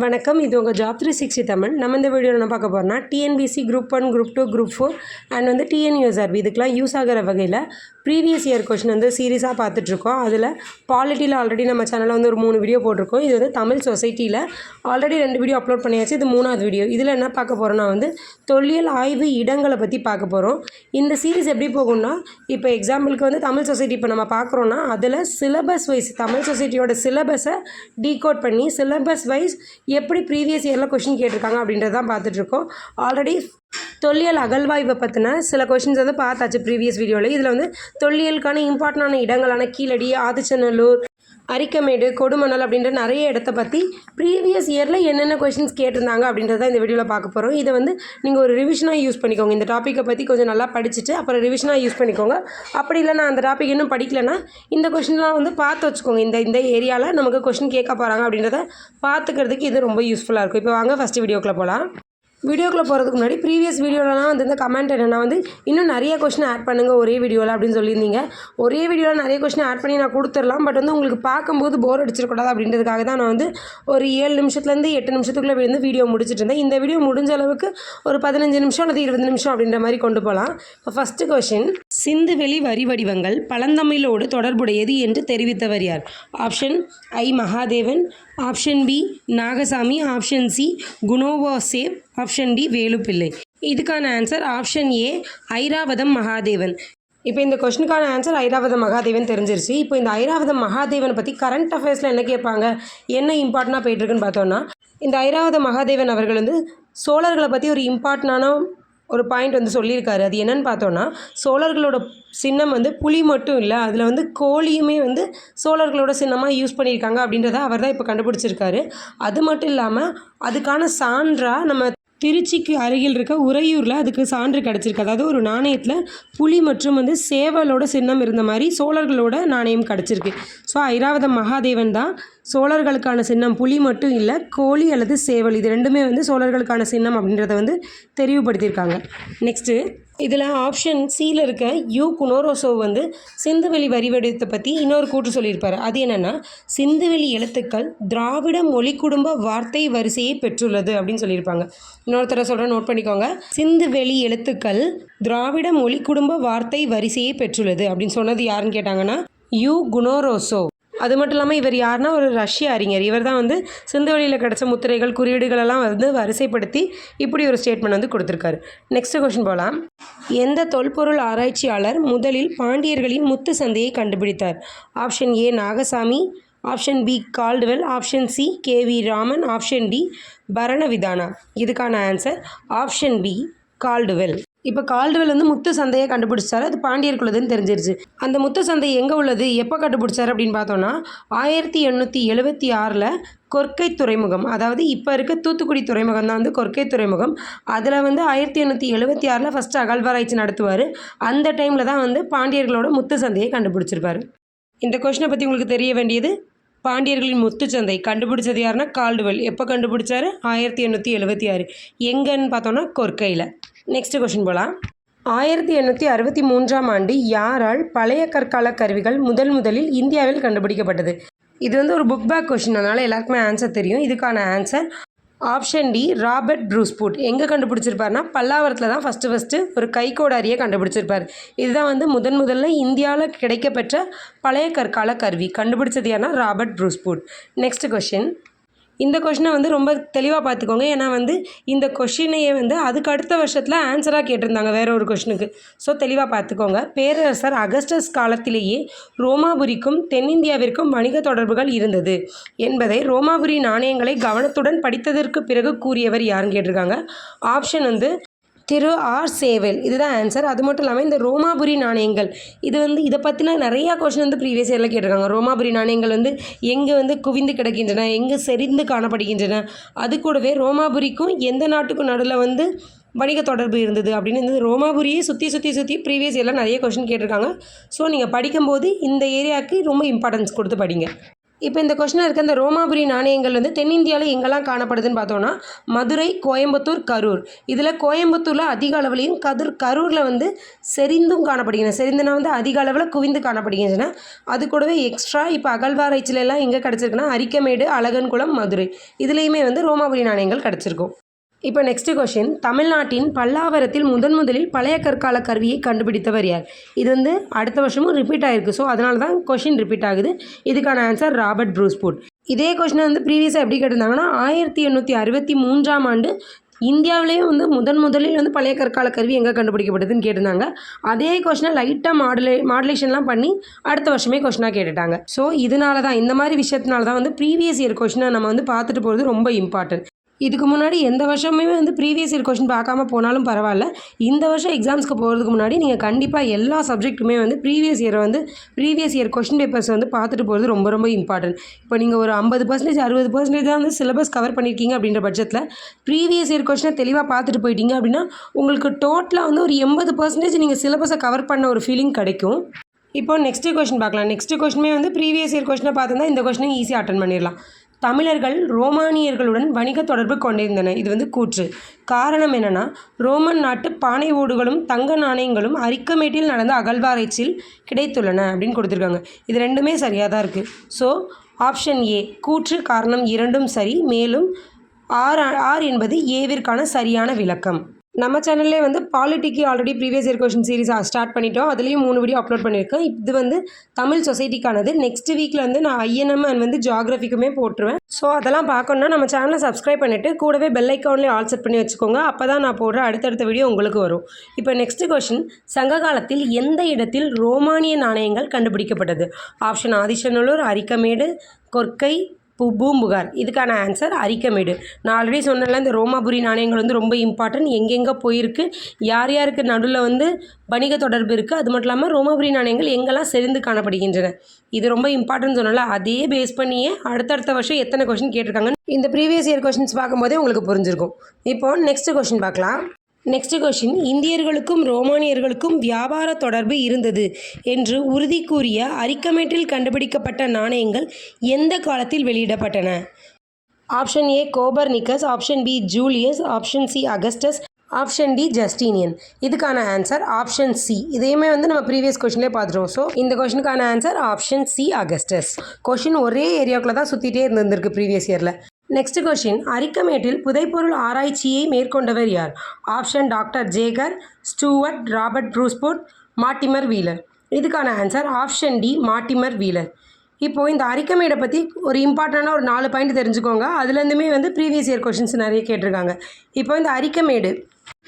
வணக்கம். இது உங்கள் ஜாப் 360 தமிழ். நம்ம இந்த வீடியோவில் என்ன பார்க்க போகிறோம்னா TNPSC group 1, group 2, group 4 and வந்து டிஎன்யூஎஸ்ஆர்பி இதுக்கெலாம் யூஸ் ஆகிற வகையில் ப்ரீவியஸ் இயர் கொஷின் வந்து சீரியஸாக பார்த்துட்ருக்கோம். அதில் பாலிட்டியில் ஆல்ரெடி நம்ம சேனலில் வந்து ஒரு 3 வீடியோ போட்டிருக்கோம். இது வந்து தமிழ் சொசைட்டியில் ஆல்ரெடி 2 வீடியோ அப்லோட் பண்ணியாச்சு. இது 3வது வீடியோ. இதில் என்ன பார்க்க போகிறோன்னா வந்து தொல்லியல் ஆய்வு இடங்களை பற்றி பார்க்க போகிறோம். இந்த சீரிஸ் எப்படி போகும்னா, இப்போ எக்ஸாம்பிளுக்கு வந்து தமிழ் சொசைட்டி இப்போ நம்ம பார்க்குறோன்னா அதில் சிலபஸ் வைஸ் தமிழ் சொசைட்டியோட சிலபஸை டீகோட் பண்ணி சிலபஸ் வைஸ் எப்படி ப்ரீவியஸ் இயரில் கொஷின் கேட்டிருக்காங்க அப்படின்றத தான் பார்த்துட்ருக்கோம். ஆல்ரெடி தொல்லியல் அகழ்வாய்வை பற்றின சில கொஷின்ஸ் வந்து பார்த்தாச்சு ப்ரீவியஸ் வீடியோவில். இதில் வந்து தொல்லியலுக்கான இம்பார்ட்டண்டான இடங்களான கீழடி, ஆதிச்சநல்லூர், அரிக்கமேடு, கொடுமணல் அப்படின்ற நிறைய இடத்த பற்றி ப்ரீவியஸ் இயரில் என்னென்ன கொஷின்ஸ் கேட்டிருந்தாங்க அப்படின்றத இந்த வீடியோவில் பார்க்க போகிறோம். இதை வந்து நீங்கள் ஒரு ரிவிஷனாக யூஸ் பண்ணிக்கோங்க. இந்த டாப்பிக்கை பற்றி கொஞ்சம் நல்லா படிச்சுட்டு அப்புறம் ரிவிஷனாக யூஸ் பண்ணிக்கோங்க. அப்படி இல்லைனா அந்த டாபிக் இன்னும் படிக்கலைன்னா இந்த கொஷின்லாம் வந்து பார்த்து வச்சுக்கோங்க. இந்த ஏரியாவில் நமக்கு கொஷின் கேட்க போகிறாங்க அப்படின்றத பார்த்துக்கிறதுக்கு இது ரொம்ப யூஸ்ஃபுல்லாக இருக்கும். இப்போ வாங்க ஃபஸ்ட்டு வீடியோக்குள்ளே போகலாம். வீடியோக்குள்ளே போகிறதுக்கு முன்னாடி ப்ரீவியஸ் வீடியோலலாம் வந்து இந்த கமெண்ட் என்னென்னா வந்து இன்னும் நிறைய கொஷின் ஆட் பண்ணுங்கள் ஒரே வீடியோவில் அப்படின்னு சொல்லியிருந்தீங்க. ஒரே வீடியோவில் நிறைய கொஷின் ஆட் பண்ணி நான் கொடுத்துடலாம். பட் வந்து உங்களுக்கு பார்க்கும்போது போர் அடிச்சிடக்கூடாது அப்படின்றதுக்காக தான் நான் வந்து ஒரு 7 நிமிஷத்துலேருந்து 8 நிமிஷத்துக்குள்ளே வந்து வீடியோ முடிச்சுட்டு இருந்தேன். இந்த வீடியோ முடிஞ்ச அளவுக்கு ஒரு 15 நிமிஷம் அல்லது 20 நிமிஷம் அப்படின்ற மாதிரி கொண்டு போகலாம். இப்போ ஃபஸ்ட்டு கொஷின், சிந்துவெளி வரி வடிவங்கள் பழந்தமிழோடு தொடர்புடையது என்று தெரிவித்தவர் யார்? Option A Mahadevan, option B Nagasamy, option C குணோவாசேவ், ஆப்ஷன் டி வேலுப்பிள்ளை. இதுக்கான answer option A Iravatham Mahadevan. இப்போ இந்த கொஷனுக்கான ஆன்சர் ஐராவதம் மகாதேவன் தெரிஞ்சிருச்சு. இப்போ இந்த ஐராவதம் மகாதேவனை பற்றி கரண்ட் அஃபேர்ஸில் என்ன கேட்பாங்க, என்ன இம்பார்ட்டண்ட்டாக போயிட்டுருக்குன்னு பார்த்தோன்னா, இந்த ஐராவதம் மகாதேவன் அவர்கள் வந்து சோழர்களை பற்றி ஒரு இம்பார்ட்டண்டான ஒரு பாயிண்ட் வந்து சொல்லியிருக்காரு. அது என்னென்னு பார்த்தோன்னா, சோழர்களோட சின்னம் வந்து புலி மட்டும் இல்லை, அதில் வந்து கோழியுமே வந்து சோழர்களோட சின்னமாக யூஸ் பண்ணியிருக்காங்க அப்படின்றத அவர் தான் இப்போ கண்டுபிடிச்சிருக்காரு. அது மட்டும் இல்லாமல் அதுக்கான சான்றாக நம்ம திருச்சிக்கு அருகில் இருக்க உறையூரில் அதுக்கு சான்று கிடச்சிருக்கு. அதாவது ஒரு நாணயத்தில் புலி மற்றும் வந்து சேவலோட சின்னம் இருந்த மாதிரி சோழர்களோட நாணயம் கிடச்சிருக்கு. ஸோ ஐராவதம் மகாதேவன் தான் சோழர்களுக்கான சின்னம் புலி மட்டும் இல்லை, கோழி அல்லது சேவல் இது ரெண்டுமே வந்து சோழர்களுக்கான சின்னம் அப்படின்றத வந்து தெரிவுபடுத்தியிருக்காங்க. நெக்ஸ்ட்டு இதில் ஆப்ஷன் சியில் இருக்க யூ குணோரோசோவ் வந்து சிந்துவெளி வரி வடிவத்தை பற்றி இன்னொரு கூற்று சொல்லியிருப்பார். அது என்னென்னா, சிந்துவெளி எழுத்துக்கள் திராவிட மொழி குடும்ப வார்த்தை வரிசையை பெற்றுள்ளது அப்படின்னு சொல்லியிருப்பாங்க. இன்னொருத்தர சொல்கிற நோட் பண்ணிக்கோங்க. சிந்துவெளி எழுத்துக்கள் திராவிட மொழி குடும்ப வார்த்தை வரிசையை பெற்றுள்ளது அப்படின்னு சொன்னது யாருன்னு கேட்டாங்கன்னா யூ குணோரோசோவ். அது மட்டும் இல்லாமல் இவர் யாருன்னா ஒரு ரஷ்ய அறிஞர். இவர் தான் வந்து சிந்துவெளியில் கிடச்ச முத்திரைகள் குறியீடுகளெல்லாம் வந்து வரிசைப்படுத்தி இப்படி ஒரு ஸ்டேட்மெண்ட் வந்து கொடுத்துருக்காரு. நெக்ஸ்ட் கொஷின் போகலாம். எந்த தொல்பொருள் ஆராய்ச்சியாளர் முதலில் பாண்டியர்களின் முத்து சந்தையை கண்டுபிடித்தார்? Option A Nagasamy, option B Caldwell, option C KV Raman, option D Paranavitana. இதுக்கான ஆன்சர் ஆப்ஷன் பி கால்டுவெல். இப்போ கால்டுவெல் வந்து முத்து சந்தையை கண்டுபிடிச்சாரு. அது பாண்டியர்களுக்குள்ளதுன்னு தெரிஞ்சிருச்சு. அந்த முத்து சந்தை எங்கே உள்ளது, எப்போ கண்டுபிடிச்சாரு அப்படின்னு பார்த்தோன்னா 1876 கொர்க்கை துறைமுகம், அதாவது இப்போ இருக்க தூத்துக்குடி துறைமுகம் தான் வந்து கொர்க்கை துறைமுகம். அதில் வந்து 1876 ஃபஸ்ட்டு அகழ்வாராய்ச்சி நடத்துவார். அந்த டைமில் தான் வந்து பாண்டியர்களோட முத்து சந்தையை கண்டுபிடிச்சிருப்பார். இந்த கொஷினை பற்றி உங்களுக்கு தெரிய வேண்டியது, பாண்டியர்களின் முத்துச்சந்தை கண்டுபிடிச்சது யாருன்னா கால்டுவெல். எப்போ கண்டுபிடிச்சாரு? 1876. எங்கன்னு பார்த்தோன்னா கொர்க்கையில். நெக்ஸ்ட் கொஷின் போகலாம். 1863ஆம் ஆண்டு யாரால் பழைய கற்கால கருவிகள் முதலில் இந்தியாவில் கண்டுபிடிக்கப்பட்டது? இது வந்து ஒரு புக் பேக் கொஷின், அதனால் எல்லாருக்குமே ஆன்சர் தெரியும். இதுக்கான answer option D Robert Bruce Foote. எங்கே கண்டுபிடிச்சிருப்பாருனா பல்லாவரத்தில் தான் ஃபஸ்ட்டு ஒரு கைக்கோடாரியை கண்டுபிடிச்சிருப்பார். இதுதான் வந்து முதல்ல இந்தியாவில் கிடைக்கப்பெற்ற பழைய கற்கால கருவி. கண்டுபிடிச்சது யாருன்னா ராபர்ட் ப்ரூஸ்புட். Next question. இந்த கொஷினை வந்து ரொம்ப தெளிவாக பார்த்துக்கோங்க. ஏன்னா வந்து இந்த கொஷினையே வந்து அதுக்கு அடுத்த வருஷத்தில் ஆன்சராக கேட்டிருந்தாங்க வேற ஒரு கொஷினுக்கு. ஸோ தெளிவாக பார்த்துக்கோங்க. பேரரசர் அகஸ்டஸ் காலத்திலேயே ரோமாபுரிக்கும் தென்னிந்தியாவிற்கும் வணிக தொடர்புகள் இருந்தது என்பதை ரோமாபுரி நாணயங்களை கவனத்துடன் படித்ததற்கு பிறகு கூறியவர் யாருன்னு கேட்டிருக்காங்க. ஆப்ஷன் வந்து திரு ஆர் சேவல். இதுதான் ஆன்சர். அது மட்டும் இல்லாமல் இந்த ரோமாபுரி நாணயங்கள் இது வந்து இதை பற்றின நிறையா கொஷின் வந்து ப்ரீவியஸ் இயரில் கேட்டிருக்காங்க. ரோமாபுரி நாணயங்கள் வந்து எங்கே வந்து குவிந்து கிடக்கின்றன, எங்கே செறிந்து காணப்படுகின்றன, அது கூடவே ரோமாபுரிக்கும் எந்த நாட்டுக்கும் நடுவில் வந்து வணிக தொடர்பு இருந்தது அப்படின்னு இந்த ரோமாபுரியை சுற்றி ப்ரீவியஸ் இயரில் நிறைய கொஷின் கேட்டிருக்காங்க. ஸோ நீங்கள் படிக்கும்போது இந்த ஏரியாவுக்கு ரொம்ப இம்பார்ட்டன்ஸ் கொடுத்து படிங்க. இப்போ இந்த கொஸ்டினில் இருக்க இந்த ரோமாபுரி நாணயங்கள் வந்து தென்னிந்தியாவில் எங்கெல்லாம் காணப்படுதுன்னு பார்த்தோன்னா மதுரை, கோயம்புத்தூர், கரூர். இதில் கோயம்புத்தூரில் அதிக அளவுலையும் கரூரில் வந்து செறிந்தும் காணப்படுகின்றன. செறிந்துனா வந்து அதிக அளவில் குவிந்து காணப்படுகின்றன. அது கூடவே எக்ஸ்ட்ரா இப்போ அகழ்வாராய்ச்சியிலலாம் எங்கே கிடச்சிருக்குன்னா அரிக்கமேடு, அழகன்குளம், மதுரை இதுலேயுமே வந்து ரோமாபுரி நாணயங்கள் கிடச்சிருக்கும். இப்போ நெக்ஸ்ட் கொஷின், தமிழ்நாட்டின் பல்லாவரத்தில் முதலில் பழைய கற்கால கருவியை கண்டுபிடித்தவர் யார்? இது வந்து அடுத்த வருஷமும் ரிப்பீட் ஆகிருக்கு. ஸோ அதனால தான் கொஷின் ரிப்பீட் ஆகுது. இதுக்கான ஆன்சர் ராபர்ட் ப்ரூஸ்வுட். இதே கொஷினை வந்து ப்ரீவியஸாக எப்படி கேட்டிருந்தாங்கன்னா 1863ஆம் ஆண்டு இந்தியாவிலேயே வந்து முதலில் வந்து பழைய கற்கால கருவி எங்கே கண்டுபிடிக்கப்பட்டதுன்னு கேட்டிருந்தாங்க. அதே கொஷினை லைட்டாக மாடுலேஷன்லாம் பண்ணி அடுத்த வருஷமே கொஷினாக கேட்டுட்டாங்க. ஸோ இதனால தான் இந்த மாதிரி விஷயத்தினால தான் வந்து ப்ரீவியஸ் இயர் கொஷினை நம்ம வந்து பார்த்துட்டு போகிறது ரொம்ப இம்பார்ட்டன்ட். இதுக்கு முன்னாடி எந்த வருஷமே வந்து ப்ரீவியஸ் இயர் கொஷின் பார்க்காம போனாலும் பரவாயில்ல. இந்த வருஷம் எக்ஸாம்ஸ்க்கு போகிறதுக்கு முன்னாடி நீங்கள் கண்டிப்பாக எல்லா சப்ஜெக்ட்டுமே வந்து ப்ரீவியஸ் இயர் கொஷின் பேப்பர்ஸ் வந்து பார்த்துட்டு போகிறது ரொம்ப ரொம்ப இம்பார்ட்டன்ட். இப்போ நீங்கள் ஒரு 50% 60% தான் வந்து சிலபஸ் கவர் பண்ணியிருக்கீங்க அப்படின்ற பட்சத்தில் ப்ரீவியஸ் இயர் கொஷினை தெளிவாக பார்த்துட்டு போயிட்டீங்க அப்படின்னா உங்களுக்கு டோட்டலாக வந்து ஒரு 80% நீங்கள் சிலபஸை கவர் பண்ண ஒரு ஃபீலிங் கிடைக்கும். இப்போ நெக்ஸ்ட்டு கொஷின் பார்க்கலாம். நெக்ஸ்ட்டு கொஷினுமே வந்து ப்ரீவியஸ் இயர் கொஷினை பார்த்துருந்தா இந்த கொஷினை ஈஸியாக அட்டன் பண்ணிடலாம். தமிழர்கள் ரோமானியர்களுடன் வணிக தொடர்பு கொண்டிருந்தன. இது வந்து கூற்று. காரணம் என்னென்னா ரோமன் நாட்டு பானை ஓடுகளும் தங்க நாணயங்களும் அரிக்கமேட்டில் நடந்த அகழ்வாராய்ச்சியில் கிடைத்துள்ளன அப்படின்னு கொடுத்துருக்காங்க. இது ரெண்டுமே சரியாக தான் இருக்குது. ஸோ ஆப்ஷன் ஏ கூற்று காரணம் இரண்டும் சரி. மேலும் ஆர் என்பது ஏவிற்கான சரியான விளக்கம். நம்ம சேனல்லே வந்து பாலிட்டிக்கு already previous year question series start பண்ணிட்டோம். அதுலேயும் 3 வீடியோ அப்லோட் பண்ணியிருக்கேன். இது வந்து தமிழ் சொசைட்டிக்கானது. நெக்ஸ்ட் வீக்கில் வந்து நான் INM அண்ட் வந்து ஜியாகிரஃபிக்குமே போட்டுருவேன். ஸோ அதெல்லாம் பார்க்கணுன்னா நம்ம சேனலை சப்ஸ்கிரைப் பண்ணிவிட்டு கூடவே பெல் ஐக்கான்லேயே ஆல் செட் பண்ணி வச்சுக்கோங்க. அப்போ தான் நான் போடுற அடுத்தடுத்த வீடியோ உங்களுக்கு வரும். இப்போ நெக்ஸ்ட் கொஷின், சங்க காலத்தில் எந்த இடத்தில் ரோமானிய நாணயங்கள் கண்டுபிடிக்கப்பட்டது? ஆப்ஷன் ஆதிச்சநல்லூர், அரிக்கமேடு, கொர்க்கை, பூம்புகார். இதுக்கான ஆன்சர் அரிக்கமேடு. நான் ஆல்ரெடி சொன்னேன்ல இந்த ரோமாபுரி நாணயங்கள் வந்து ரொம்ப இம்பார்ட்டன்ட். எங்கெங்கே போயிருக்கு, யார் யாருக்கு நடுவில் வந்து வணிக தொடர்பு இருக்குது, அது மட்டும் இல்லாமல் ரோமாபுரி நாணயங்கள் எங்கெல்லாம் செறிந்து காணப்படுகின்றன, இது ரொம்ப இம்பார்ட்டன்ட் சொன்னால அதே பேஸ் பண்ணியே அடுத்தடுத்த வருஷம் எத்தனை கொஷின் கேட்டிருக்காங்கன்னு இந்த ப்ரீவியஸ் இயர் கொஷின்ஸ் பார்க்கும்போதே உங்களுக்கு புரிஞ்சிருக்கும். இப்போ நெக்ஸ்ட் கொஷின் பார்க்கலாம். நெக்ஸ்ட் கொஷின், இந்தியர்களுக்கும் ரோமானியர்களுக்கும் வியாபார தொடர்பு இருந்தது என்று உறுதி கூறிய அரிக்கமேட்டில் கண்டுபிடிக்கப்பட்ட நாணயங்கள் எந்த காலத்தில் வெளியிடப்பட்டன? Option A Copernicus, option B Julius, option C Augustus, option D Justinian. இதுக்கான ஆன்சர் ஆப்ஷன் சி. இதையுமே வந்து நம்ம ப்ரீவியஸ் கொஷின்லேயே பார்த்துருவோம். ஸோ இந்த கொஷினுக்கான answer option C Augustus. Question ஒரே ஏரியாவுக்குள்ள தான் சுற்றிட்டே இருந்திருக்கு ப்ரீவியஸ் இயரில். நெக்ஸ்ட் கொஷின், அரிக்கமேட்டில் புதைப்பொருள் ஆராய்ச்சியை மேற்கொண்டவர் யார்? Option doctor Jagor, Stuart, Robert Bruce Foote, Mortimer Wheeler. இதுக்கான answer option D Mortimer Wheeler. இப்போது இந்த அரிக்கமேடை பற்றி ஒரு இம்பார்ட்டண்டான ஒரு 4 பாயிண்ட் தெரிஞ்சுக்கோங்க. அதுலேருந்துமே வந்து ப்ரீவியஸ் இயர் கொஷின்ஸ் நிறைய கேட்டிருக்காங்க. இப்போ இந்த அரிக்கமேடு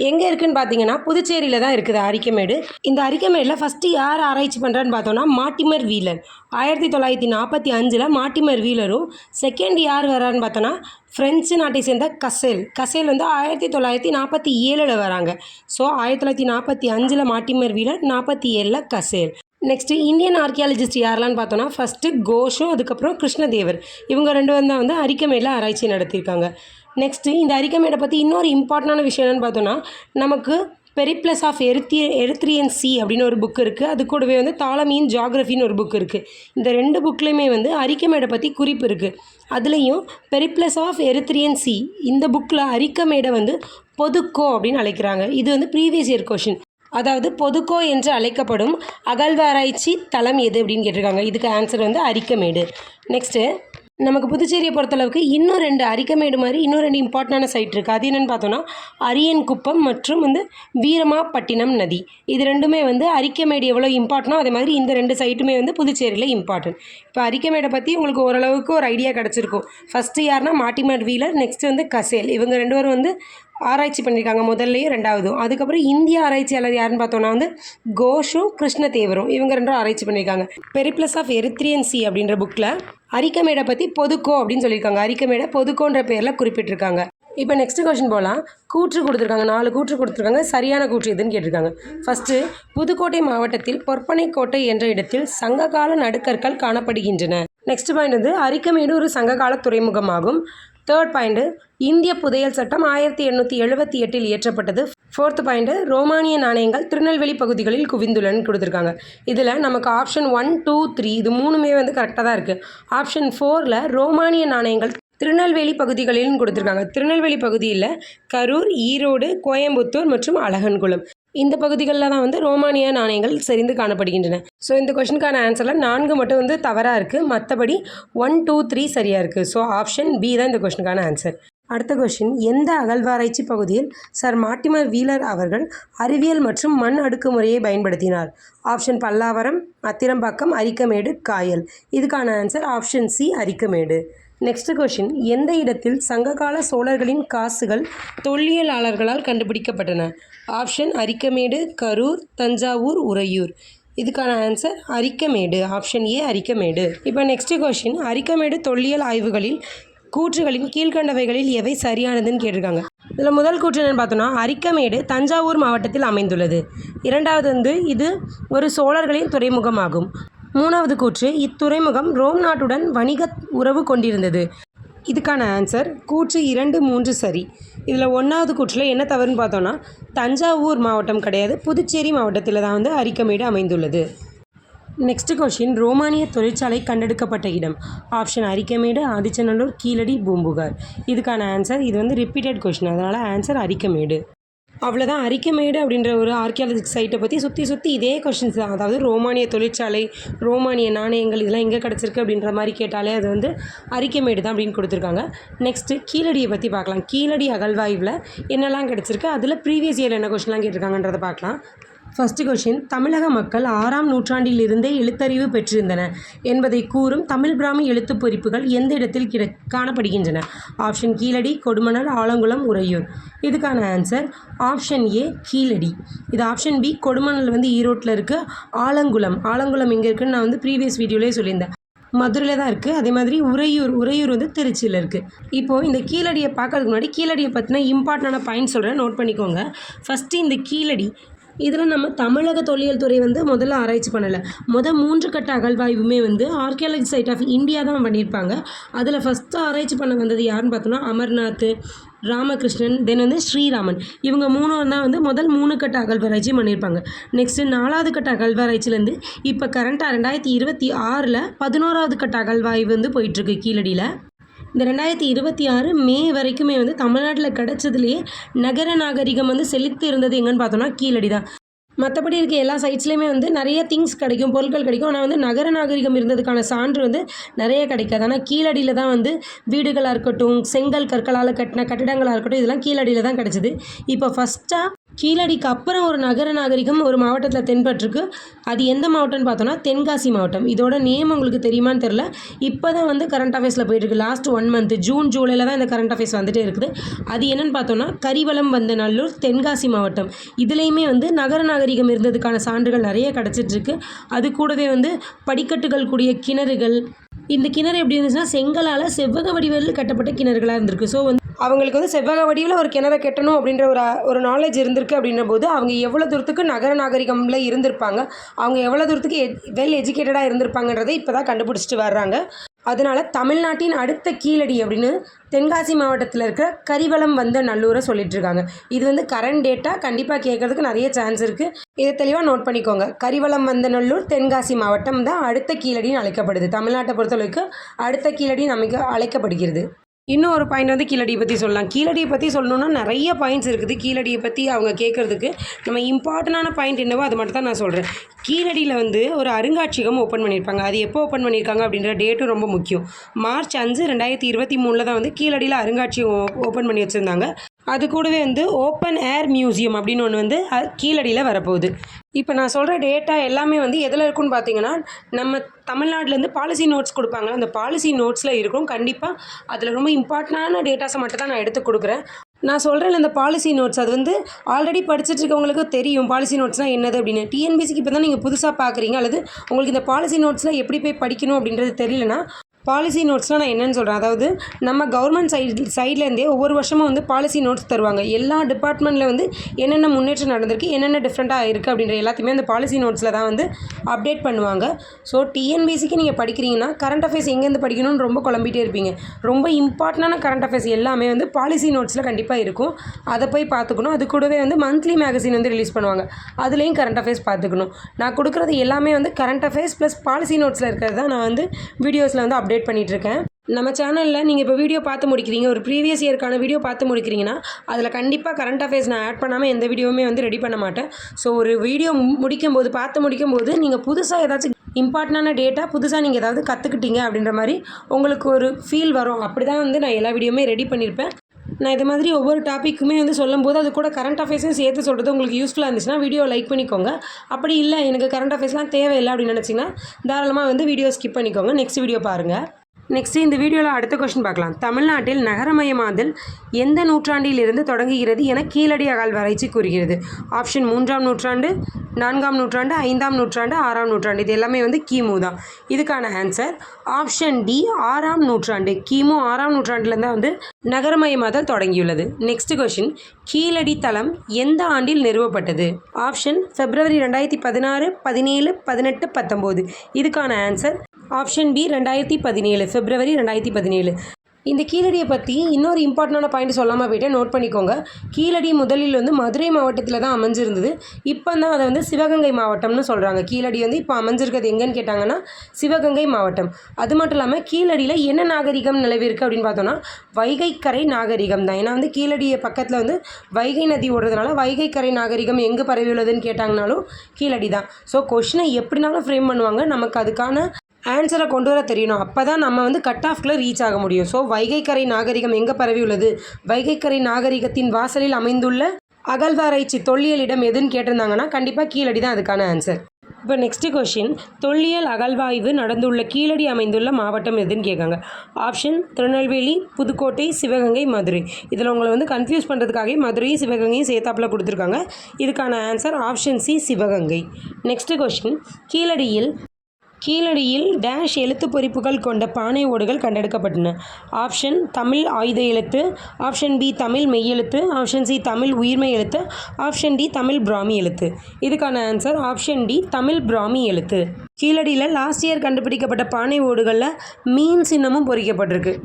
எங்கே இருக்குதுன்னு பார்த்தீங்கன்னா புதுச்சேரியில் தான் இருக்குது அரிக்கமேடு. இந்த அரிக்கமேடில் ஃபஸ்ட்டு யார் ஆராய்ச்சி பண்ணுறான்னு பார்த்தோன்னா மார்ட்டிமர் வீலர். 1945 மார்ட்டிமர் வீலரும். செகண்ட் யார் வரான்னு பார்த்தோன்னா ஃப்ரெஞ்சு நாட்டை சேர்ந்த கசேல் வந்து 1947 வராங்க. So 1945 Mortimer Wheeler, 47 Casal. Next Indian archaeologist யாரெல்லான்னு பார்த்தோன்னா ஃபஸ்ட்டு கோஷும் அதுக்கப்புறம் கிருஷ்ணதேவர். இவங்க 2 பேரும் தான் வந்து அரிக்கமேடில் ஆராய்ச்சி நடத்தியிருக்காங்க. நெக்ஸ்ட்டு இந்த அரிக்கமேடை பற்றி இன்னொரு இம்பார்ட்டண்டான விஷயம் என்னென்னு பார்த்தோன்னா நமக்கு பெரிப்ளஸ் ஆஃப் எரித்ரியன் சி அப்படின்னு ஒரு புக் இருக்குது. அது கூடவே வந்து தாலமியின் ஜியாகிரஃபின்னு ஒரு புக் இருக்குது. இந்த 2 புக்லேயுமே வந்து அரிக்கமேடை பற்றி குறிப்பு இருக்குது. அதுலேயும் பெரிப்ளஸ் ஆஃப் எரித்ரியன் சி இந்த புக்கில் அரிக்கமேடை வந்து பொதுக்கோ அப்படின்னு அழைக்கிறாங்க. இது வந்து ப்ரீவியஸ் இயர் கொஷின். அதாவது பொதுக்கோ என்று அழைக்கப்படும் அகழ்வாராய்ச்சி தளம் எது அப்படின்னு கேட்டிருக்காங்க. இதுக்கு ஆன்சர் வந்து அரிக்கமேடு. நெக்ஸ்ட்டு நமக்கு புதுச்சேரியை பொறுத்தளவுக்கு இன்னும் 2 அரிக்கமேடு மாதிரி இன்னும் 2 இம்பார்ட்டண்டான சைட் இருக்குது. அது என்னென்னு பார்த்தோன்னா அரியன் குப்பம் மற்றும் வந்து வீரமாப்பட்டினம் நதி. இது 2மே வந்து அரிக்கமேடு எவ்வளோ இம்பார்ட்டனோ அதே மாதிரி இந்த 2 சைட்டுமே வந்து புதுச்சேரியில் இம்பார்ட்டன்ட். இப்போ அரிக்கமேடை பற்றி உங்களுக்கு ஓரளவுக்கு ஒரு ஐடியா கிடச்சிருக்கும். ஃபஸ்ட்டு யாருன்னா மார்ட்டிமர் வீலர், நெக்ஸ்ட்டு வந்து கசேல். இவங்க 2 பேரும் வந்து ஆராய்ச்சி பண்ணியிருக்காங்க, முதல்லையும் 2வதும். அதுக்கப்புறம் இந்திய ஆராய்ச்சியாளர் யாருன்னு பார்த்தோன்னா வந்து கோஷும் கிருஷ்ணதேவரும். இவங்க 2 ஆராய்ச்சி பண்ணியிருக்காங்க. பெரிப்ளஸ் ஆஃப் எரித்ரியன் சி அப்படின்ற புக்கில் அரிக்கமேடை பற்றி பொதுக்கோ அப்படின்னு சொல்லியிருக்காங்க. அரிக்கமேடை பொதுக்கோன்ற பேரில் குறிப்பிட்டிருக்காங்க. இப்போ நெக்ஸ்ட் கொஷின் போகலாம். கூற்று கொடுத்துருக்காங்க, 4 கூற்று கொடுத்துருக்காங்க. சரியான கூற்று எதுன்னு கேட்டிருக்காங்க. ஃபஸ்ட்டு, புதுக்கோட்டை மாவட்டத்தில் பொற்பனைக்கோட்டை என்ற இடத்தில் சங்ககால நடுக்கற்கள் காணப்படுகின்றன. நெக்ஸ்ட் பாயிண்ட் வந்து அரிக்கமேடு ஒரு சங்ககால துறைமுகமாகும். தேர்ட் பாயிண்ட்டு இந்திய புதையல் சட்டம் 1878 இயற்றப்பட்டது. ஃபோர்த் பாயிண்ட்டு ரோமானிய நாணயங்கள் திருநெல்வேலி பகுதிகளில் குவிந்துள்ளன்னு கொடுத்துருக்காங்க. இதில் நமக்கு ஆப்ஷன் 1, 2, 3 இது மூணுமே வந்து கரெக்டாக தான் இருக்குது. ஆப்ஷன் 4ல் ரோமானிய நாணயங்கள் திருநெல்வேலி பகுதிகளில்னு கொடுத்துருக்காங்க. திருநெல்வேலி பகுதியில் கரூர், ஈரோடு, கோயம்புத்தூர் மற்றும் அழகன்குளம் இந்த பகுதிகளில் தான் வந்து ரோமானிய நாணயங்கள் செறிந்து காணப்படுகின்றன. ஸோ இந்த கொஷனுக்கான ஆன்சரில் 4 மட்டும் வந்து தவறாக இருக்குது. மற்றபடி 1, 2, 3 சரியாக இருக்குது. ஸோ ஆப்ஷன் பி தான் இந்த கொஷனுக்கான ஆன்சர். அடுத்த கொஷின், எந்த அகழ்வாராய்ச்சி பகுதியில் சர் மார்ட்டிமர் வீலர் அவர்கள் அறிவியல் மற்றும் மண் அடுக்குமுறையை பயன்படுத்தினார்? ஆப்ஷன் பல்லாவரம், அத்திரம்பாக்கம், அரிக்கமேடு, காயல். இதுக்கான answer option C Arikamedu. Next question, எந்த இடத்தில் சங்ககால சோழர்களின் காசுகள் தொல்லியலாளர்களால் கண்டுபிடிக்கப்பட்டன? ஆப்ஷன் அரிக்கமேடு, கரூர், தஞ்சாவூர், உறையூர். இதுக்கான answer Arikamedu. Option A Arikamedu. இப்போ நெக்ஸ்ட் கொஷின், அரிக்கமேடு தொல்லியல் ஆய்வுகளில் கூற்றுகளின் கீழ்கண்டவைகளில் எவை சரியானதுன்னு கேட்டிருக்காங்க. இதில் முதல் கூற்று என்னென்னு பார்த்தோன்னா, அரிக்கமேடு தஞ்சாவூர் மாவட்டத்தில் அமைந்துள்ளது. இரண்டாவது வந்து இது ஒரு சோழர்களின் துறைமுகமாகும். மூணாவது கூற்று, இத்துறைமுகம் ரோம் நாட்டுடன் வணிக உறவு கொண்டிருந்தது. இதுக்கான ஆன்சர் கூற்று 2, 3 சரி. இதில் ஒன்றாவது கூற்றில் என்ன தவறுன்னு பார்த்தோன்னா, தஞ்சாவூர் மாவட்டம் கிடையாது, புதுச்சேரி மாவட்டத்தில் தான் வந்து அரிக்கமேடு அமைந்துள்ளது. நெக்ஸ்ட் கொஷின், ரோமானிய தொழிற்சாலை கண்டெடுக்கப்பட்ட இடம்? ஆப்ஷன் அரிக்கமேடு, ஆதிச்சநல்லூர், கீழடி, பூம்புகார். இதுக்கான ஆன்சர், இது வந்து ரிப்பீட்டட் கொஷின், அதனால் ஆன்சர் அரிக்கமேடு. அவ்வளோதான். அரிக்கமேடு அப்படின்ற ஒரு ஆர்கியாலஜிக் சைட்டை பற்றி சுற்றி இதே கொஷின்ஸ் தான். அதாவது ரோமானிய தொழிற்சாலை, ரோமானிய நாணயங்கள் இதெல்லாம் எங்கே கிடச்சிருக்கு அப்படின்ற மாதிரி கேட்டாலே அது வந்து அரிக்கமேடு தான் அப்படின்னு கொடுத்துருக்காங்க. நெக்ஸ்ட்டு கீழடியை பற்றி பார்க்கலாம். கீழடி அகழ்வாய்வில் என்னெல்லாம் கிடச்சிருக்கு, அதில் ப்ரீவியஸ் இயர் என்ன கொஷின்லாம் கேட்டிருக்காங்கன்றதை பார்க்கலாம். ஃபஸ்ட்டு கொஷின், தமிழக மக்கள் 6ஆம் நூற்றாண்டிலிருந்தே எழுத்தறிவு பெற்றிருந்தன என்பதை கூறும் தமிழ் பிராமி எழுத்துப் பொறிப்புகள் எந்த இடத்தில் காணப்படுகின்றன? ஆப்ஷன் கீழடி, கொடுமணல், ஆலங்குளம், உறையூர். இதுக்கான ஆன்சர் ஆப்ஷன் ஏ கீழடி. இது ஆப்ஷன் பி கொடுமணல் வந்து ஈரோட்டில் இருக்குது. ஆலங்குளம் எங்கே இருக்குதுன்னு நான் வந்து ப்ரீவியஸ் வீடியோலேயே சொல்லியிருந்தேன், மதுரையில் தான் இருக்குது. அதே மாதிரி உறையூர் வந்து திருச்சியில் இருக்குது. இப்போது இந்த கீழடியை பார்க்கறதுக்கு முன்னாடி கீழடியை பற்றின இம்பார்ட்டண்டான பாயிண்ட் சொல்கிறேன், நோட் பண்ணிக்கோங்க. ஃபஸ்ட்டு இந்த கீழடி இதில் நம்ம தமிழக தொல்லியல் துறை வந்து முதல்ல ஆராய்ச்சி பண்ணலை. 3 கட்ட அகழ்வாய்வுமே வந்து ஆர்கியாலஜி சைட் ஆஃப் இந்தியா தான் பண்ணியிருப்பாங்க. அதில் ஃபஸ்ட்டு ஆராய்ச்சி பண்ண வந்தது யாருன்னு பார்த்தோன்னா அமர்நாத், ராமகிருஷ்ணன், தென் வந்து ஸ்ரீராமன். இவங்க 3 தான் வந்து முதல் 3 கட்ட அகழ்வாராய்ச்சி பண்ணியிருப்பாங்க. நெக்ஸ்ட்டு 4வது கட்ட அகழ்வாராய்ச்சிலேருந்து இப்போ கரண்ட்டாக 2026 11வது கட்ட அகழ்வாய்வு வந்து போயிட்டுருக்கு கீழடியில். இந்த 2026 மே வரைக்குமே வந்து தமிழ்நாட்டில் கிடச்சதுலேயே நகர நாகரிகம் வந்து செழித்து இருந்தது எங்கன்னு பார்த்தோன்னா கீழடி தான். மற்றபடி இருக்க எல்லா சைட்ஸ்லேயுமே வந்து நிறைய திங்ஸ் கிடைக்கும், பொருட்கள் கிடைக்கும். ஆனால் வந்து நகர நாகரிகம் இருந்ததுக்கான சான்று வந்து நிறைய கிடைக்காது. ஆனால் கீழடியில் தான் வந்து வீடுகளாக இருக்கட்டும், செங்கல் கற்களால் கட்டின கட்டிடங்களாக இருக்கட்டும், இதெல்லாம் கீழடியில் தான் கிடச்சிது. இப்போ ஃபஸ்ட்டாக கீழடிக்கு அப்புறம் ஒரு நகர நாகரிகம் ஒரு மாவட்டத்தில் தென்பட்டிருக்கு. அது எந்த மாவட்டம்னு பார்த்தோன்னா தென்காசி மாவட்டம். இதோட நேம் உங்களுக்கு தெரியுமான்னு தெரில. இப்போ தான் வந்து கரண்ட் அஃபேர்ஸில் போயிட்டுருக்கு. லாஸ்ட் 1 மந்த் ஜூன் ஜூலையில் தான் இந்த கரண்ட் அஃபேர்ஸ் வந்துகிட்டே இருக்குது. அது என்னென்னு பார்த்தோன்னா கரிவலம் வந்த நல்லூர், தென்காசி மாவட்டம். இதுலேயுமே வந்து நகர நாகரிகம் இருந்ததுக்கான சான்றுகள் நிறைய கிடச்சிட்ருக்கு. அது கூடவே வந்து படிக்கட்டுகள் கூடிய கிணறுகள். இந்த கிணறு எப்படி இருந்துச்சுன்னா செங்கலால் செவ்வக வடிவில் கட்டப்பட்ட கிணறுகளாக இருந்திருக்கு. ஸோ வந்து அவங்களுக்கு வந்து செவ்வக வடிவில் ஒரு கிணறை கட்டணும் அப்படின்ற ஒரு நாலேஜ் இருந்திருக்கு. அப்படின்ற போது அவங்க எவ்வளோ தூரத்துக்கு நகர நாகரிகமில் இருந்திருப்பாங்க, அவங்க எவ்வளோ தூரத்துக்கு வெல் எஜுகேட்டடாக இருந்திருப்பாங்கன்றதை இப்போ தான் கண்டுபிடிச்சிட்டு வர்றாங்க. அதனால் தமிழ்நாட்டின் அடுத்த கீழடி அப்படின்னு தென்காசி மாவட்டத்தில் இருக்கிற கரிவலம் வந்த நல்லூரை சொல்லிட்டுருக்காங்க. இது வந்து கரண்ட் டேட்டா, கண்டிப்பாக கேட்குறதுக்கு நிறைய சான்ஸ் இருக்குது. இதை தெளிவாக நோட் பண்ணிக்கோங்க. கரிவலம் வந்த நல்லூர் தென்காசி மாவட்டம் தான் அடுத்த கீழடின்னு அழைக்கப்படுது. தமிழ்நாட்டை பொறுத்தளவுக்கு அடுத்த கீழடி நமக்கு அழைக்கப்படுகிறது. இன்னும் ஒரு பாயிண்ட் வந்து கீழடியை பற்றி சொல்லலாம். கீழடியை பற்றி சொல்லணுன்னா நிறைய பாயிண்ட்ஸ் இருக்குது. கீழடியை பற்றி அவங்க கேட்குறதுக்கு நம்ம இம்பார்ட்டண்டான பாயிண்ட் என்னவோ அது மட்டும் தான் நான் சொல்கிறேன். கீழடியில் வந்து ஒரு அருங்காட்சியகம் ஓப்பன் பண்ணியிருப்பாங்க. அது எப்போ ஓப்பன் பண்ணியிருக்காங்க அப்படின்ற டேட்டும் ரொம்ப முக்கியம். மார்ச் 5, 2023 தான் வந்து கீழடியில் அருங்காட்சியகம் ஓப்பன் பண்ணி வச்சுருந்தாங்க. அது கூடவே வந்து ஓப்பன் ஏர் மியூசியம் அப்படின்னு ஒன்று வந்து கீழடியில் வரப்போகுது. இப்போ நான் சொல்கிற டேட்டா எல்லாமே வந்து எதில் இருக்குன்னு பார்த்தீங்கன்னா, நம்ம தமிழ்நாட்டிலேருந்து பாலிசி நோட்ஸ் கொடுப்பாங்க. அந்த பாலிசி நோட்ஸில் இருக்கும். கண்டிப்பாக அதில் ரொம்ப இம்பார்ட்டண்டான டேட்டாஸை மட்டும் தான் நான் எடுத்து கொடுக்குறேன். நான் சொல்கிறேன் இந்த பாலிசி நோட்ஸ், அது வந்து ஆல்ரெடி படிச்சுட்டு இருக்கவங்களுக்கு தெரியும் பாலிசி நோட்ஸ்னால் என்னது அப்படின்னு. டிஎன்பிசிக்கு இப்போ தான் நீங்கள் புதுசாக பார்க்குறீங்க, அல்லது உங்களுக்கு இந்த பாலிசி நோட்ஸில் எப்படி போய் படிக்கணும் அப்படின்றது தெரியலனா பாலிசி நோட்ஸ்னால் நான் என்னென்னு சொல்கிறேன், அதாவது நம்ம கவர்மெண்ட் சைட்லேருந்தே ஒவ்வொரு வருஷமும் வந்து பாலிசி நோட்ஸ் தருவாங்க. எல்லா டிபார்ட்மெண்ட்டில் வந்து என்னென்ன முன்னேற்றம் நடந்திருக்கு, என்னென்ன டிஃப்ரெண்ட்டாக இருக்குது அப்படின்ற எல்லாத்தையுமே அந்த பாலிசி நோட்ஸில் தான் வந்து அப்டேட் பண்ணுவாங்க. ஸோ டிஎன்பிசிக்கு நீங்கள் படிக்கிறீங்கன்னா கரண்ட் அஃபேர்ஸ் எங்கேருந்து படிக்கணும்னு ரொம்ப குழம்பிட்டே இருப்பீங்க. ரொம்ப இம்பார்ட்டண்டான கரண்ட் அஃபேர்ஸ் எல்லாமே வந்து பாலிசி நோட்ஸில் கண்டிப்பாக இருக்கும். அதை போய் பார்த்துக்கணும். அது கூடவே வந்து மந்த்லி மேகசின் வந்து ரிலீஸ் பண்ணுவாங்க, அதுலேயும் கரண்ட் அஃபேர்ஸ் பார்த்துக்கணும். நான் கொடுக்குறது எல்லாமே வந்து கரண்ட் அஃபேர்ஸ் ப்ளஸ் பாலிசி நோட்ஸில் இருக்கிறது தான் நான் வந்து வீடியோஸில் வந்து அப்டேட் பண்ணிகிட்ருக்கேன். நம்ம சேனலில் நீங்கள் இப்போ வீடியோ பார்த்து முடிக்கிறீங்க, ஒரு ப்ரீவியஸ் இயர்க்கான வீடியோ பார்த்து முடிக்கிறீங்கன்னா அதில் கண்டிப்பாக கரண்ட் அஃபேர்ஸ் நான் ஆட் பண்ணாமல் எந்த வீடியோவுமே வந்து ரெடி பண்ண மாட்டேன். ஸோ ஒரு வீடியோ பார்த்து முடிக்கும்போது நீங்கள் புதுசாக ஏதாச்சும் இம்பார்ட்டண்டான டேட்டா புதுசாக நீங்கள் ஏதாவது கற்றுக்கிட்டீங்க அப்படின்ற மாதிரி உங்களுக்கு ஒரு ஃபீல் வரும். அப்படி தான் வந்து நான் எல்லா வீடியோவுமே ரெடி பண்ணியிருப்பேன். நான் இது மாதிரி ஒவ்வொரு டாப்பிக்குமே வந்து சொல்லும்போது அது கூட கரண்ட் அஃபேர்ஸையும் சேர்த்து சொல்கிறது உங்களுக்கு யூஸ்ஃபுல்லாக இருந்துச்சுன்னா வீடியோ லைக் பண்ணிக்கோங்க. அப்படி இல்லை எனக்கு கரண்ட் அஃபேர்ஸ்லாம் தேவையில்லை அப்படின்னு நினச்சிங்கன்னா தாராளமாக வந்து வீடியோ ஸ்கிப் பண்ணிக்கோங்க. நெக்ஸ்ட் வீடியோ பாருங்கள். நெக்ஸ்ட்டு இந்த வீடியோவில் அடுத்த கொஸ்டின் பார்க்கலாம். தமிழ்நாட்டில் நகரமயமாதல் எந்த நூற்றாண்டிலிருந்து தொடங்குகிறது என கீழடி அகழ்வாராய்ச்சி கூறுகிறது? ஆப்ஷன் 3ஆம் நூற்றாண்டு, 4ஆம் நூற்றாண்டு, 5ஆம் நூற்றாண்டு, 6ஆம் நூற்றாண்டு. இது எல்லாமே வந்து கிமு தான். இதுக்கான ஆன்சர் ஆப்ஷன் டி 6ஆம் நூற்றாண்டு. கிமு 6ஆம் நூற்றாண்டுலேருந்து வந்து நகரமயமாதல் தொடங்கியுள்ளது. நெக்ஸ்ட் கொஸ்டின், கீழடி தளம் எந்த ஆண்டில் நிறுவப்பட்டது? Option February 2016, 17, 18, 19. இதுக்கான ஆன்சர் ஆப்ஷன் பி 2017, February 2017. இந்த கீழடியை பற்றி இன்னொரு இம்பார்ட்டண்டான பாயிண்ட் சொல்லாமல் போய்ட்டு நோட் பண்ணிக்கோங்க. கீழடி முதலில் வந்து மதுரை மாவட்டத்தில் தான் அமைஞ்சிருந்தது. இப்போ தான் அதை வந்து சிவகங்கை மாவட்டம்னு சொல்கிறாங்க. கீழடி வந்து இப்போ அமைஞ்சிருக்கிறது எங்கன்னு கேட்டாங்கன்னா சிவகங்கை மாவட்டம். அது மட்டும் இல்லாமல் கீழடியில் என்ன நாகரிகம் நிலவிருக்கு அப்படின்னு பார்த்தோன்னா வைகைக்கரை நாகரிகம் தான். ஏன்னா வந்து கீழடியை பக்கத்தில் வந்து வைகை நதி ஓடுறதுனால வைகைக்கரை நாகரிகம் எங்கே பரவி உள்ளதுன்னு கேட்டாங்கனாலும் கீழடி தான். ஸோ கொஷினை எப்படினாலும் ஃப்ரேம் பண்ணுவாங்க. நமக்கு அதுக்கான ஆன்சரை கொண்டு வர தெரியணும். அப்போ தான் நம்ம வந்து கட் ஆஃப்ல ரீச் ஆக முடியும். ஸோ வைகைக்கரை நாகரிகம் எங்கே பரவி உள்ளது, வைகைக்கரை நாகரிகத்தின் வாசலில் அமைந்துள்ள அகழ்வாராய்ச்சி தொல்லியல் இடம் எதுன்னு கேட்டிருந்தாங்கன்னா கண்டிப்பாக கீழடி தான் அதுக்கான ஆன்சர். இப்போ நெக்ஸ்ட்டு கொஷின், தொல்லியல் அகழ்வாய்வு நடந்துள்ள கீழடி அமைந்துள்ள மாவட்டம் எதுன்னு கேட்காங்க. ஆப்ஷன் திருநெல்வேலி, புதுக்கோட்டை, சிவகங்கை, மதுரை. இதில் உங்களை வந்து கன்ஃபியூஸ் பண்ணுறதுக்காக மதுரையும் சிவகங்கையும் சேர்த்தாப்பில் கொடுத்துருக்காங்க. இதுக்கான answer option C Sivaganga. Next question, கீழடியில் டேஷ் எழுத்து பொறிப்புகள் கொண்ட பானை ஓடுகள் கண்டெடுக்கப்பட்டன? ஆப்ஷன் தமிழ் ஆயுத எழுத்து, ஆப்ஷன் பி தமிழ் மெய்யெழுத்து, ஆப்ஷன் சி தமிழ் உயிர்மெய் எழுத்து, ஆப்ஷன் டி தமிழ் பிராமி எழுத்து. இதுக்கான answer option D Tamil Brahmi எழுத்து. கீழடியில் லாஸ்ட் இயர் கண்டுபிடிக்கப்பட்ட பானை ஓடுகளில் மீன் சின்னமும் பொறிக்கப்பட்டிருக்கு.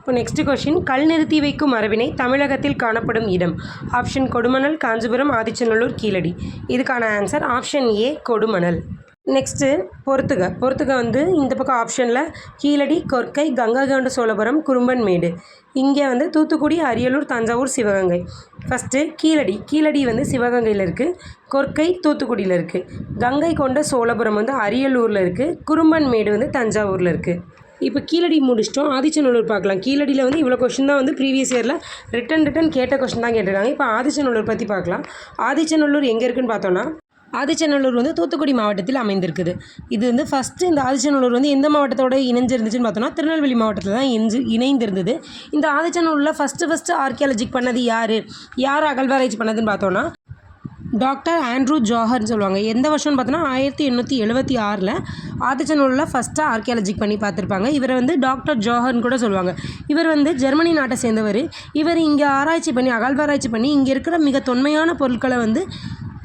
இப்போ நெக்ஸ்ட் கொஷின், கல் நிறுத்தி வைக்கும் மரபினை தமிழகத்தில் காணப்படும் இடம்? ஆப்ஷன் கொடுமணல், காஞ்சிபுரம், ஆதிச்சநல்லூர், கீழடி. இதுக்கான ஆன்சர் ஆப்ஷன் ஏ கொடுமணல். நெக்ஸ்ட்டு பொறுத்துக வந்து இந்த பக்கம் ஆப்ஷனில் கீழடி, கொர்க்கை, கங்கைகொண்ட சோழபுரம், குறும்பன்மேடு. இங்கே வந்து தூத்துக்குடி, அரியலூர், தஞ்சாவூர், சிவகங்கை. ஃபஸ்ட்டு கீழடி வந்து சிவகங்கையில் இருக்குது, கொர்க்கை தூத்துக்குடியில் இருக்குது, கங்கை கொண்ட சோழபுரம் வந்து அரியலூரில் இருக்குது, குறும்பன்மேடு வந்து தஞ்சாவூரில் இருக்குது. இப்போ கீழடி முடிச்சிட்டோம், ஆதிச்சநல்லூர் பார்க்கலாம். கீழடியில் வந்து இவ்வளோ கொஷின் தான் வந்து ப்ரீவியஸ் இயரில் ரிட்டன் கேட்ட கொஷின் தான் கேட்டிருக்காங்க. இப்போ ஆதிச்சநல்லூர் பற்றி பார்க்கலாம். ஆதிச்சநல்லூர் எங்கே இருக்குதுன்னு பார்த்தோன்னா ஆதிச்சநல்லூர் வந்து தூத்துக்குடி மாவட்டத்தில் அமைந்திருக்குது. இது வந்து ஃபஸ்ட்டு இந்த ஆதிச்சநல்லூர் வந்து எந்த மாவட்டத்தோடு இணைஞ்சிருந்துச்சுன்னு பார்த்தோன்னா திருநெல்வேலி மாவட்டத்தில் தான் இணைந்திருந்தது. இந்த ஆதிச்சநல்லூரில் ஃபஸ்ட்டு ஆர்கியாலஜிக் பண்ணது யார் அகழ்வாராய்ச்சி பண்ணதுன்னு பார்த்தோன்னா டாக்டர் ஆண்ட்ரூ ஜோஹர்னு சொல்லுவாங்க. எந்த வருஷம்னு பார்த்தோன்னா 1876 ஆதிச்சநல்லூரில் ஃபஸ்ட்டாக ஆர்கியாலஜிக் பண்ணி பார்த்துருப்பாங்க. இவரை வந்து டாக்டர் ஜோஹர்னு கூட சொல்லுவாங்க. இவர் வந்து ஜெர்மனி நாட்டை சேர்ந்தவர். இவர் இங்கே அகழ்வாராய்ச்சி பண்ணி இங்கே இருக்கிற மிக தொன்மையான பொருட்களை வந்து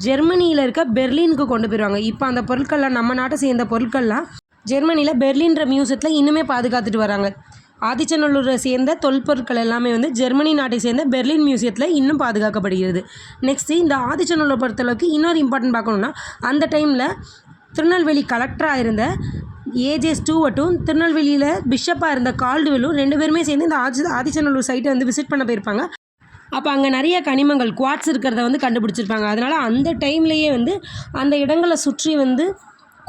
ஜெர்மனியில் இருக்க பெர்லினுக்கு கொண்டு போயிடுவாங்க. இப்போ அந்த பொருட்கள்லாம் நம்ம நாட்டை சேர்ந்த பொருட்கள்லாம் ஜெர்மனியில் பெர்லின்ற மியூசியத்தில் இன்னுமே பாதுகாத்துட்டு வராங்க. ஆதிச்சநல்லூரை சேர்ந்த தொல்பொருட்கள் எல்லாமே வந்து ஜெர்மனி நாட்டை சேர்ந்த பெர்லின் மியூசியத்தில் இன்னும் பாதுகாக்கப்படுகிறது. நெக்ஸ்ட்டு இந்த ஆதிச்சநல்லூர் பொறுத்தளவுக்கு இன்னொரு இம்பார்ட்டன்ட் பார்க்கணுன்னா அந்த டைமில் திருநெல்வேலி கலெக்டராக இருந்த ஏஜே ஸ்டூவர்ட்டும் திருநெல்வேலியில் பிஷப்பாக இருந்த கால்டுவெல்லும் 2 பேருமே சேர்ந்து இந்த ஆதிச்சநல்லூர் சைட்டை வந்து விசிட் பண்ண போயிருப்பாங்க. அப்போ அங்கே நிறைய கனிமங்கள் குவாட்ஸ் இருக்கிறத வந்து கண்டுபிடிச்சிருப்பாங்க. அதனால் அந்த டைம்லேயே வந்து அந்த இடங்களை சுற்றி வந்து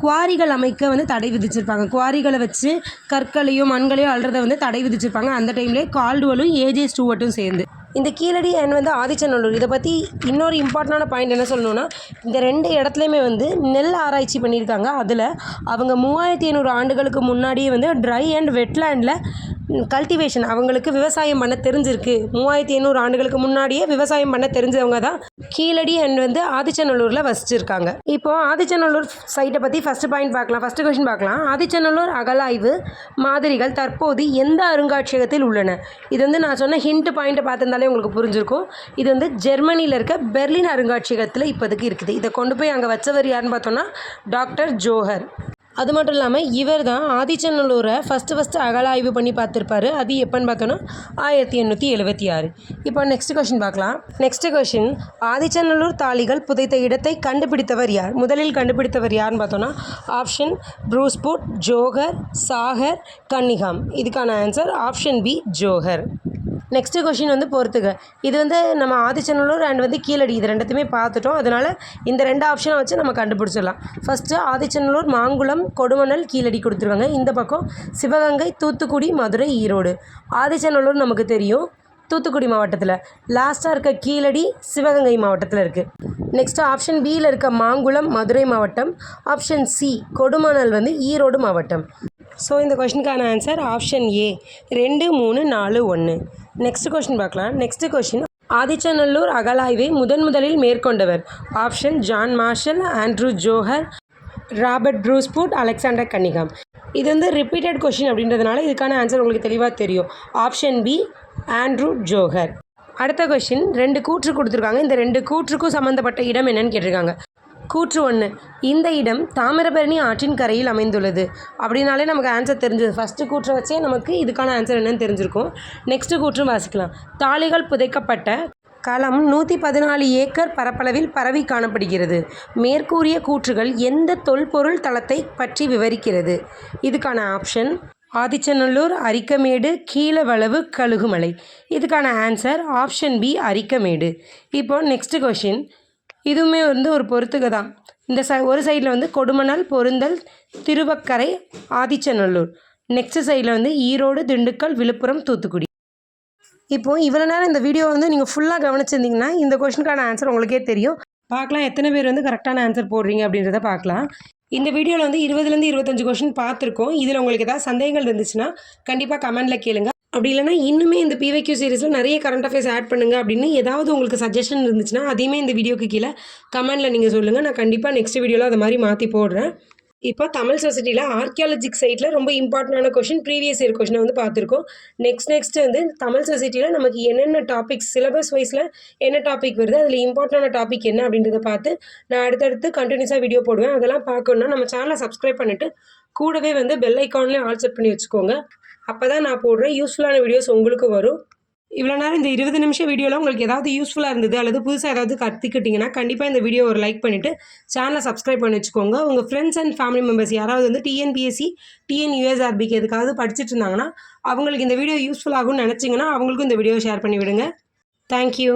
குவாரிகள் அமைக்க வந்து தடை விதிச்சிருப்பாங்க. குவாரிகளை வச்சு கற்களையோ மண்களையோ அள்ளுறதை வந்து தடை விதிச்சிருப்பாங்க. அந்த டைம்லேயே கால்டுவெலும் ஏஜே ஸ்டூவர்ட்டும் சேர்ந்து இந்த கீழடி அண்ட் வந்து ஆதிச்சநல்லூர் இதை பற்றி இன்னொரு இம்பார்ட்டண்டான பாயிண்ட் என்ன சொல்லணுன்னா இந்த 2 இடத்துலையுமே வந்து நெல் ஆராய்ச்சி பண்ணியிருக்காங்க. அதில் அவங்க 3500 ஆண்டுகளுக்கு முன்னாடியே வந்து ட்ரை அண்ட் வெட்லேண்டில் கல்டிவேஷன், அவங்களுக்கு விவசாயம் பண்ண தெரிஞ்சிருக்கு. 3500 ஆண்டுகளுக்கு முன்னாடியே விவசாயம் பண்ண தெரிஞ்சவங்க தான் கீழடி அண்ட் வந்து ஆதிச்சநல்லூரில் வசிச்சிருக்காங்க. இப்போது ஆதிச்சநல்லூர் சைட்டை பற்றி ஃபஸ்ட்டு பாயிண்ட் பார்க்கலாம். ஃபஸ்ட்டு கொஷின் பார்க்கலாம். ஆதிச்சநல்லூர் அகழாய்வு மாதிரிகள் தற்போது எந்த அருங்காட்சியகத்தில் உள்ளன? இது வந்து நான் சொன்ன ஹிண்ட் பாயிண்ட்டை பார்த்துருந்தாலே உங்களுக்கு புரிஞ்சிருக்கும். இது வந்து ஜெர்மனியில் இருக்க பெர்லின் அருங்காட்சியகத்தில் இப்போதைக்கு இருக்குது. இதை கொண்டு போய் அங்கே வச்சவர் யாருன்னு பார்த்தோன்னா டாக்டர் ஜோஹர். அது மட்டும் இல்லாமல் இவர் தான் ஆதிச்சநல்லூரை ஃபஸ்ட்டு அகழாய்வு பண்ணி பார்த்துருப்பாரு. அது எப்போன்னு பார்த்தோன்னா 1876. இப்போ நெக்ஸ்ட் கொஷின் பார்க்கலாம். நெக்ஸ்ட் கொஷின், ஆதிச்சநல்லூர் தாளிகள் புதைத்த இடத்தை கண்டுபிடித்தவர் யார்? முதலில் கண்டுபிடித்தவர் யாருன்னு பார்த்தோன்னா option Bruce Foote, Jagor, Sagar, Cunningham. இதுக்கான answer option B Jagor. Next question வந்து பொறுத்துக. இது வந்து நம்ம ஆதிச்சநல்லூர் அண்ட் வந்து கீழடி இது ரெண்டுத்தையுமே பார்த்துட்டோம். அதனால் இந்த 2 ஆப்ஷனை வச்சு நம்ம கண்டுபிடிச்சிடலாம். ஃபஸ்ட்டு ஆதிச்சநல்லூர் மாங்குளம், கொடுமணல், கீழடி கொடுத்துருவாங்க. இந்த பக்கம் சிவகங்கை, தூத்துக்குடி, மதுரை, ஈரோடு. ஆதிச்சநல்லூர் நமக்கு தெரியும், தூத்துக்குடி மாவட்டத்தில். லாஸ்ட்டாக இருக்க கீழடி சிவகங்கை மாவட்டத்தில் இருக்குது. நெக்ஸ்ட்டு ஆப்ஷன் பியில் இருக்க மாங்குளம் மதுரை மாவட்டம். ஆப்ஷன் சி கொடுமணல் வந்து ஈரோடு மாவட்டம். ஸோ இந்த கொஷினுக்கான answer option A 2, 3, 4, 1. Next question பார்க்கலாம். நெக்ஸ்ட் கொஷின், ஆதிச்சநல்லூர் அகழாய்வை முதலில் மேற்கொண்டவர்? Option John Marshall, Andrew Jagor, Robert Bruce Foote, Alexander Cunningham. இது வந்து ரிப்பீட்டட் கொஷின் அப்படின்றதுனால இதுக்கான ஆன்சர் உங்களுக்கு தெளிவாக தெரியும். Option B Andrew Jagor. அடுத்த கொஷின், 2 கூற்று கொடுத்துருக்காங்க. இந்த 2 கூற்றுக்கும் சம்மந்தப்பட்ட இடம் என்னன்னு கேட்டிருக்காங்க. கூற்று 1, இந்த இடம் தாமிரபரணி ஆற்றின் கரையில் அமைந்துள்ளது. அப்படின்னாலே நமக்கு ஆன்சர் தெரிஞ்சது. ஃபஸ்ட்டு கூற்றை வச்சே நமக்கு இதுக்கான ஆன்சர் என்னன்னு தெரிஞ்சிருக்கும். நெக்ஸ்ட்டு கூற்றும் வாசிக்கலாம். தாளிகள் புதைக்கப்பட்ட களம் 114 ஏக்கர் பரப்பளவில் பரவி காணப்படுகிறது. மேற்கூறிய கூற்றுகள் எந்த தொல்பொருள் தளத்தை பற்றி விவரிக்கிறது? இதுக்கான ஆப்ஷன் ஆதிச்சநல்லூர், அரிக்கமேடு, கீழவளவு, கழுகுமலை. இதுக்கான ஆன்சர் ஆப்ஷன் பி அரிக்கமேடு. இப்போ நெக்ஸ்ட் கொஷின், இதுவுமே வந்து ஒரு பொறுத்துக தான். இந்த ஒரு சைடில் வந்து கொடுமணல், பொருந்தல், திருவக்கரை, ஆதிச்சநல்லூர். நெக்ஸ்ட் சைடில் வந்து ஈரோடு, திண்டுக்கல், விழுப்புரம், தூத்துக்குடி. இப்போது இவ்வளோ நேரம் இந்த வீடியோ வந்து நீங்கள் ஃபுல்லாக கவனிச்சிருந்தீங்கன்னா இந்த கொஷினுக்கான ஆன்சர் உங்களுக்கே தெரியும். பார்க்கலாம் எத்தனை பேர் வந்து கரெக்டான ஆன்சர் போடுறீங்க அப்படின்றத பார்க்கலாம். இந்த வீடியோவில் வந்து 20லேருந்து 25 கொஷின் பார்த்துருக்கோம். இதில் உங்களுக்கு ஏதாவது சந்தேகங்கள் இருந்துச்சுன்னா கண்டிப்பாக கமெண்டில் கேளுங்க. அப்படி இல்லைனா இன்னுமே இந்த பிவைக்யூ சீரிஸில் நிறைய கரண்ட் அஃபேர்ஸ் ஆட் பண்ணுங்கள் அப்படின்னு ஏதாவது உங்களுக்கு சஜஷன் இருந்துச்சுன்னா அதையுமே இந்த வீடியோக்கு கீழே கமெண்டில் நீங்கள் சொல்லுங்கள். நான் கண்டிப்பாக நெக்ஸ்ட் வீடியோவில் அதை மாதிரி மாற்றி போடுறேன். இப்போ தமிழ் சொசைட்டியில் ஆர்கியாலஜிக் சைட்டில் ரொம்ப இம்பார்ட்டண்டான கொஷின், ப்ரீவியஸ் இயர் கொஷினை வந்து பார்த்துருக்கோம். நெக்ஸ்ட் வந்து தமிழ் சொசைட்டியில் நமக்கு என்னென்ன டாபிக்ஸ் சிலபஸ் வைஸில் என்ன டாபிக் வருது, அதில் இம்பார்ட்டண்டான டாபிக் என்ன அப்படின்றத பார்த்து நான் அடுத்தடுத்து கண்டினியூஸாக வீடியோ போடுவேன். அதெல்லாம் பார்க்கணுன்னா நம்ம சேனலை சப்ஸ்கிரைப் பண்ணிவிட்டு கூடவே வந்து பெல் ஐக்கான்லேயே ஆல் செட் பண்ணி வச்சுக்கோங்க. அப்போ தான் நான் போடுறேன் யூஸ்ஃபுல்லான வீடியோஸ் உங்களுக்கு வரும். இவ்வளோ நேரம் இந்த 20 நிமிஷம் வீடியோவில் உங்களுக்கு ஏதாவது யூஸ்ஃபுல்லாக இருந்தது அல்லது புதுசாக ஏதாவது கற்றுக்கிட்டிங்கன்னா கண்டிப்பாக இந்த வீடியோ ஒரு லைக் பண்ணிவிட்டு சேனலை சப்ஸ்கிரைப் பண்ணி வச்சுக்கோங்க. உங்கள் ஃப்ரெண்ட்ஸ் அண்ட் ஃபேமிலி மெம்பர்ஸ் யாராவது வந்து டிஎன்பிஎஸ்சி, டிஎன்யூஎஸ்ஆர்பிக்கு எதுக்காவது படிச்சுட்டு இருந்தாங்கன்னா அவங்களுக்கு இந்த வீடியோ யூஸ்ஃபுல் ஆகும்னு நினச்சிங்கன்னா அவங்களுக்கும் இந்த வீடியோ ஷேர் பண்ணி விடுங்க. தேங்க்யூ.